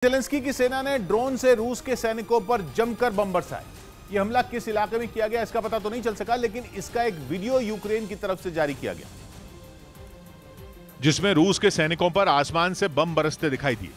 Zelensky की सेना ने ड्रोन से रूस के सैनिकों पर जमकर बम बरसाए। यह हमला किस इलाके में किया गया इसका पता तो नहीं चल सका, लेकिन इसका एक वीडियो यूक्रेन की तरफ से जारी किया गया जिसमें रूस के सैनिकों पर आसमान से बम बरसते दिखाई दिए।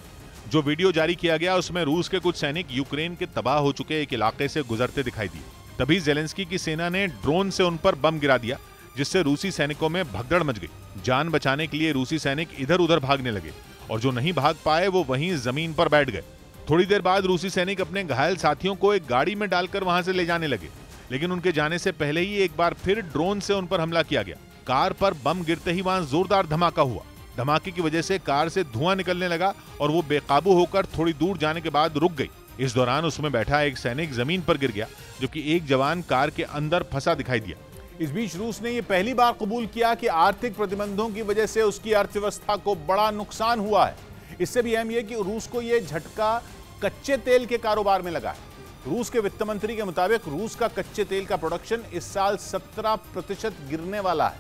जो वीडियो जारी किया गया उसमें रूस के कुछ सैनिक यूक्रेन के तबाह हो चुके एक इलाके से गुजरते दिखाई दिए। तभी ज़ेलेंस्की की सेना ने ड्रोन से उन पर बम गिरा दिया, जिससे रूसी सैनिकों में भगदड़ मच गई। जान बचाने के लिए रूसी सैनिक इधर उधर भागने लगे और जो नहीं भाग पाए वो वहीं जमीन पर बैठ गए। थोड़ी देर बाद रूसी सैनिक अपने घायल साथियों को एक गाड़ी में डालकर वहां से ले जाने लगे, लेकिन उनके जाने से पहले ही एक बार फिर ड्रोन से उन पर हमला किया गया। कार पर बम गिरते ही वहां जोरदार धमाका हुआ। धमाके की वजह से कार से धुआं निकलने लगा और वो बेकाबू होकर थोड़ी दूर जाने के बाद रुक गई। इस दौरान उसमें बैठा एक सैनिक जमीन पर गिर गया, जबकि एक जवान कार के अंदर फंसा दिखाई दिया। इस बीच रूस ने यह पहली बार कबूल किया कि आर्थिक प्रतिबंधों की वजह से उसकी अर्थव्यवस्था को बड़ा नुकसान हुआ है। इससे भी अहम यह कि रूस को यह झटका कच्चे तेल के कारोबार में लगा है। रूस के वित्त मंत्री के मुताबिक रूस का कच्चे तेल का प्रोडक्शन इस साल 17% गिरने वाला है,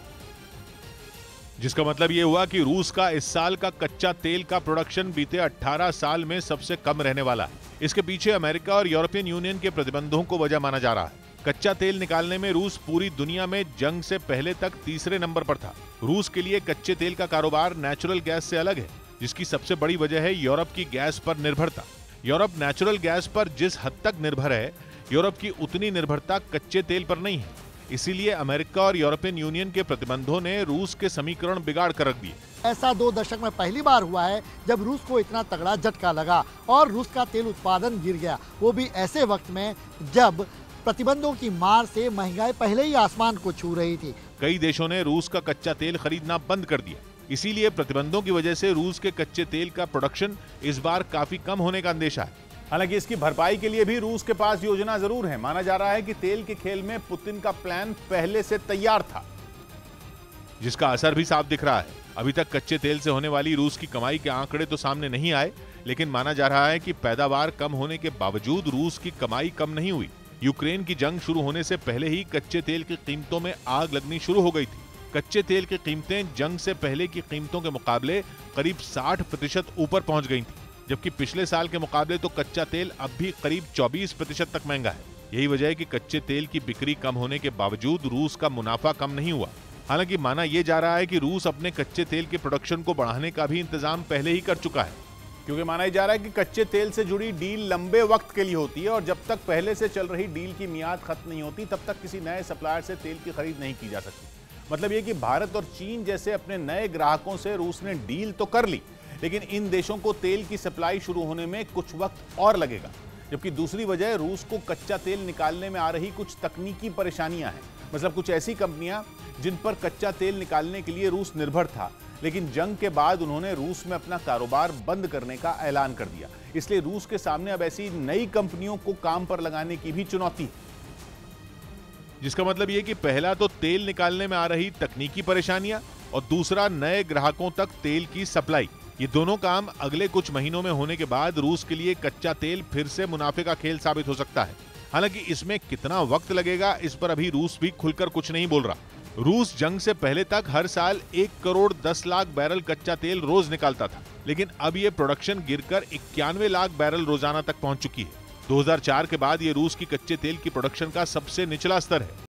जिसका मतलब यह हुआ कि रूस का इस साल का कच्चा तेल का प्रोडक्शन बीते 18 साल में सबसे कम रहने वाला है। इसके पीछे अमेरिका और यूरोपियन यूनियन के प्रतिबंधों को वजह माना जा रहा है। कच्चा तेल निकालने में रूस पूरी दुनिया में जंग से पहले तक तीसरे नंबर पर था। रूस के लिए कच्चे तेल का कारोबार नेचुरल गैस से अलग है, जिसकी सबसे बड़ी वजह है यूरोप की गैस पर निर्भरता। यूरोप नेचुरल गैस पर जिस हद तक निर्भर है, यूरोप की उतनी निर्भरता कच्चे तेल पर नहीं है। इसीलिए अमेरिका और यूरोपियन यूनियन के प्रतिबंधों ने रूस के समीकरण बिगाड़ कर रख दिए। ऐसा 2 दशक में पहली बार हुआ है जब रूस को इतना तगड़ा झटका लगा और रूस का तेल उत्पादन गिर गया, वो भी ऐसे वक्त में जब प्रतिबंधों की मार से महंगाई पहले ही आसमान को छू रही थी। कई देशों ने रूस का कच्चा तेल खरीदना बंद कर दिया। इसीलिए प्रतिबंधों की वजह से रूस के कच्चे तेल का प्रोडक्शन इस बार काफी कम होने का अंदेशा है। हालांकि इसकी भरपाई के लिए भी रूस के पास योजना जरूर है। माना जा रहा है कि तेल के खेल में पुतिन का प्लान पहले से तैयार था, जिसका असर भी साफ दिख रहा है। अभी तक कच्चे तेल से होने वाली रूस की कमाई के आंकड़े तो सामने नहीं आए, लेकिन माना जा रहा है कि पैदावार कम होने के बावजूद रूस की कमाई कम नहीं हुई। यूक्रेन की जंग शुरू होने से पहले ही कच्चे तेल की कीमतों में आग लगनी शुरू हो गई थी। कच्चे तेल की कीमतें जंग से पहले की कीमतों के मुकाबले करीब 60% ऊपर पहुंच गई थी, जबकि पिछले साल के मुकाबले तो कच्चा तेल अब भी करीब 24% तक महंगा है। यही वजह है कि कच्चे तेल की बिक्री कम होने के बावजूद रूस का मुनाफा कम नहीं हुआ। हालांकि माना यह जा रहा है कि रूस अपने कच्चे तेल के प्रोडक्शन को बढ़ाने का भी इंतजाम पहले ही कर चुका है, क्योंकि माना जा रहा है कि कच्चे तेल से जुड़ी डील लंबे वक्त के लिए होती है और जब तक पहले से चल रही डील की मियाद खत्म नहीं होती तब तक किसी नए सप्लायर से तेल की खरीद नहीं की जा सकती। मतलब यह कि भारत और चीन जैसे अपने नए ग्राहकों से रूस ने डील तो कर ली, लेकिन इन देशों को तेल की सप्लाई शुरू होने में कुछ वक्त और लगेगा। जबकि दूसरी वजह रूस को कच्चा तेल निकालने में आ रही कुछ तकनीकी परेशानियां हैं। मतलब कुछ ऐसी कंपनियां जिन पर कच्चा तेल निकालने के लिए रूस निर्भर था, लेकिन जंग के बाद उन्होंने रूस में अपना कारोबार बंद करने का ऐलान कर दिया। इसलिए रूस के सामने अब ऐसी नई कंपनियों को काम पर लगाने की भी चुनौती है। जिसका मतलब यह कि पहला तो तेल निकालने में आ रही तकनीकी परेशानियां और दूसरा नए ग्राहकों तक तेल की सप्लाई। ये दोनों काम अगले कुछ महीनों में होने के बाद रूस के लिए कच्चा तेल फिर से मुनाफे का खेल साबित हो सकता है। हालांकि इसमें कितना वक्त लगेगा इस पर अभी रूस भी खुलकर कुछ नहीं बोल रहा। रूस जंग से पहले तक हर साल 1 करोड़ 10 लाख बैरल कच्चा तेल रोज निकालता था, लेकिन अब यह प्रोडक्शन गिरकर 91 लाख बैरल रोजाना तक पहुंच चुकी है। 2004 के बाद यह रूस की कच्चे तेल की प्रोडक्शन का सबसे निचला स्तर है।